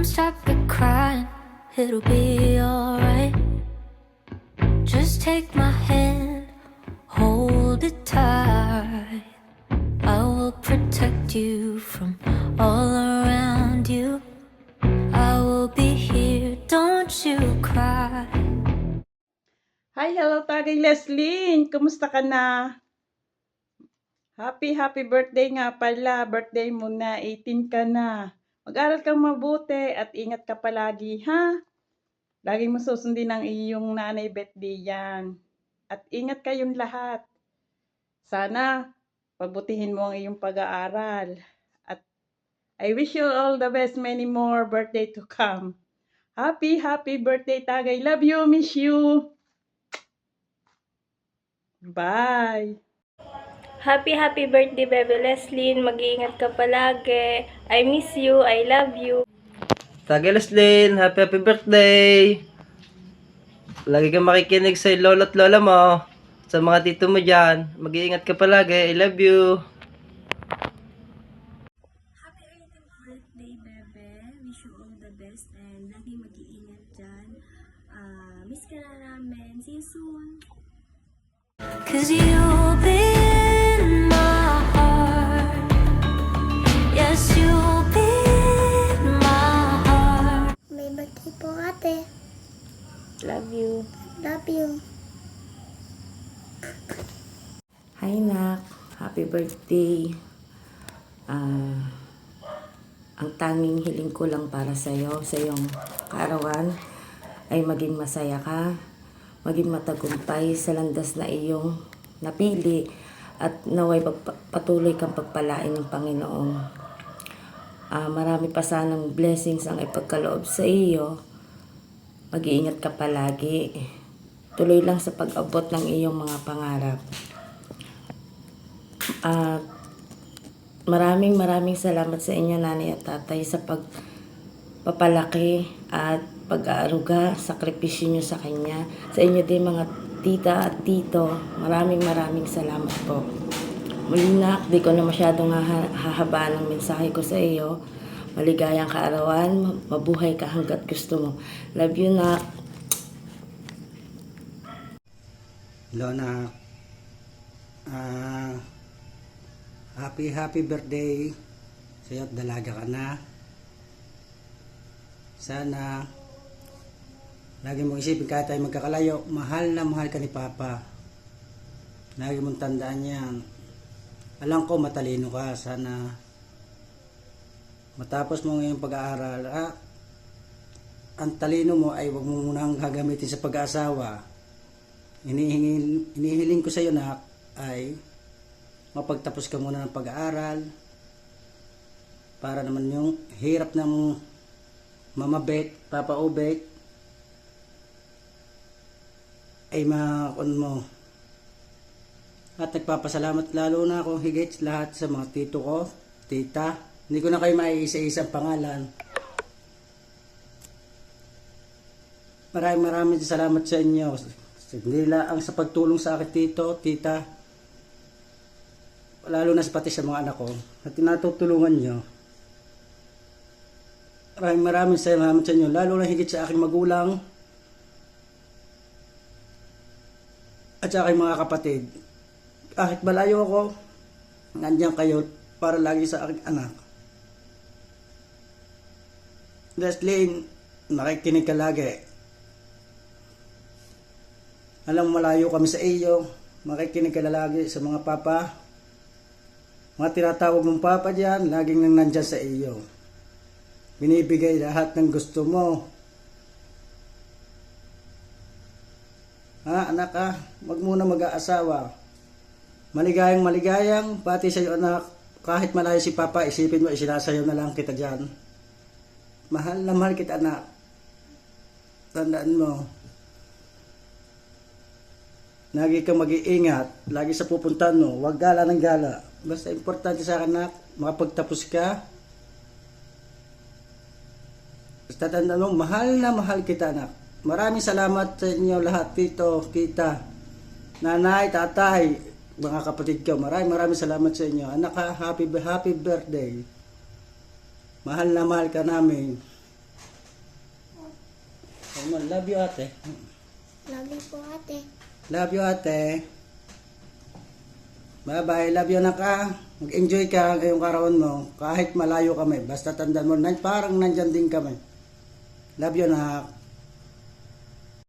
Don't stop your crying, it'll be alright. Just take my hand, hold it tight. I will protect you from all around you. I will be here, don't you cry. Hi, hello Tagay Leslyn! Kumusta ka na? Happy birthday nga pala. Birthday mo na, 18 ka na. Mag-aral kang mabuti at ingat ka palagi, ha? Lagi mo susundin ang iyong nanay birthday yan. At ingat kayong lahat. Sana pagbutihin mo ang iyong pag-aaral. At I wish you all the best, many more birthday to come. Happy birthday Tagay. Love you, miss you. Bye! Happy birthday, Bebe Leslyn. Mag-iingat ka palagi. I miss you. I love you. Tagay Leslyn, happy birthday! Lagi kang makikinig sa lolo at lola mo, sa mga tito mo dyan. Mag-iingat ka palagi. I love you. Happy 18th birthday, Bebe. Wish you all the best and lagi mag-iingat dyan. Miss ka na namin. See you soon. 'Cause you'll be in my heart. Yes, you'll be in my heart. May birthday po ate. Love you. Love you. Hi Nak, happy birthday. Ang tanging hiling ko lang para sa iyong kaarawan ay maging masaya ka, maging matagumpay sa landas na iyong napili at naway patuloy kang pagpalain ng Panginoon. Marami pa sanang blessings ang ipagkaloob sa iyo. Mag-iingat ka palagi. Tuloy lang sa pag-abot ng iyong mga pangarap. Maraming salamat sa inyo, nanay at tatay, sa pagpapalaki at pag-aaruga, sakripisyo nyo sa kanya. Sa inyo din mga tita at tito, maraming salamat po. Muli Nak, di ko na masyadong hahabaan ng mensahe ko sa iyo. Maligayang kaarawan, mabuhay ka hanggat gusto mo. Love you, Nak. Hello, Nak. Happy birthday sa'yo at dalaga ka na. Sana lagi mong isipin kahit tayo magkakalayo, mahal na mahal ka ni Papa. Lagi mong tandaan yan. Alam ko matalino ka. Sana matapos mo ngayong pag-aaral, ang talino mo ay huwag mo munang gagamitin sa pag-aasawa. Inihiling ko sa iyo, Nak, ay mapagtapos ka muna ng pag-aaral para naman yung hirap ng mamabek, papaubek ay makakon mo. At nagpapasalamat lalo na ako higit lahat sa mga tito ko, tita. Hindi ko na kayo maiisa-isang pangalan. Maraming salamat sa inyo. Hindi lang sa pagtulong sa akin, tito, tita. Lalo na pati sa mga anak ko at tinatutulungan nyo. Maraming salamat sa inyo. Lalo na higit sa aking magulang at sa aking mga kapatid. Kahit malayo ako, nandiyan kayo para lagi sa aking anak. Leslyn, makikinig ka lagi. Alam malayo kami sa iyo, makikinig ka lagi sa mga papa. Mga tinatawag mong papa dyan, laging nandyan sa iyo. Binibigay lahat ng gusto mo. Anak wag muna mag-aasawa. Maligayang, pati sa iyo anak, kahit malayo si papa, isipin mo, isinasayaw na lang kita dyan. Mahal na mahal kita, anak. Tandaan mo. Lagi kang mag-iingat. Lagi sa pupuntahan mo. Huwag gala ng gala. Basta importante sa akin, anak, makapagtapos ka. Basta tandaan mo, mahal na mahal kita, anak. Maraming salamat sa inyo lahat, tito, kita, nanay, tatay, mga kapatid ko. Maraming salamat sa inyo. Anak, happy birthday. Mahal na mahal ka namin. Love you, ate. Love you po, ate. Love you, ate. Bye-bye. Love you, anak, ah. Mag-enjoy ka ngayong karoon mo. Kahit malayo kami. Basta tandaan mo, parang nandyan din kami. Love you, anak.